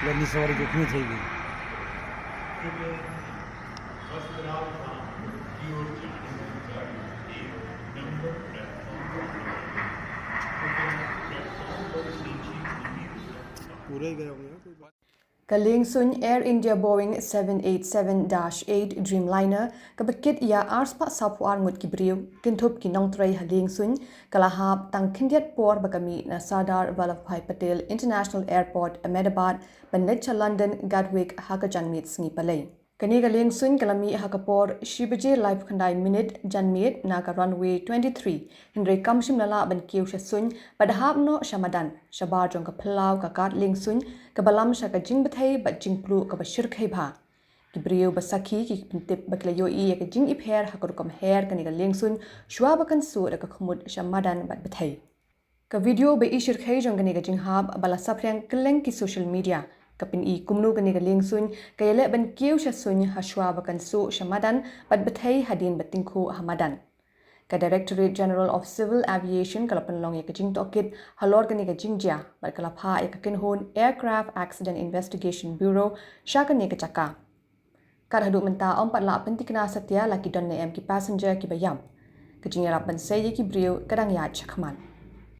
लंदी सवारी जोखमी થઈ ગઈ पूरा ही गया होगा कोई बात liengsuin Air India Boeing 787-8 Dreamliner kabakit ya arspa sapuar ngut ki briew kynthup ki nongtrei liengsuin kalahap tang khyndiat por bakami na Sardar Vallabhbhai Patel International Airport Ahmedabad bannet London Gatwick haka janmiet sngi Palei kani ga liengsuin kalami hakapor shibaje live khandai minute janmiet na ka runway 23 hindre kamshim lala ban kiu shasun badhap no shamadan shabar jong ka phlaw ka kat liengsuin ka balam sha ka jing bathai ba jing plu ka ba shir khai bha ki briew ba sakhi ki pintip bakla yo I ka jing ipher hakor kam hair kani ga liengsuin shwa bakan su da ka khumud shamadan bat bathai ka video ba I shir khai jong kani ga jing hab bala saprang kleng ki social media kapin I kumnu kani ga liengsuin kayale ban kiu shasun hashwa bakan su shamadan bat bathai hadin batingkhu hamadan ka Directorate General of Civil Aviation kalapan long ya kajing tokit halor kani ka jingja bat kalapha ya kakinhon Aircraft Accident Investigation Bureau shakani ka chaka kar hadu menta om patla pentikna satya laki don em ki passenger ki bayam kajing ya ban sai ki briew kadang ya chakman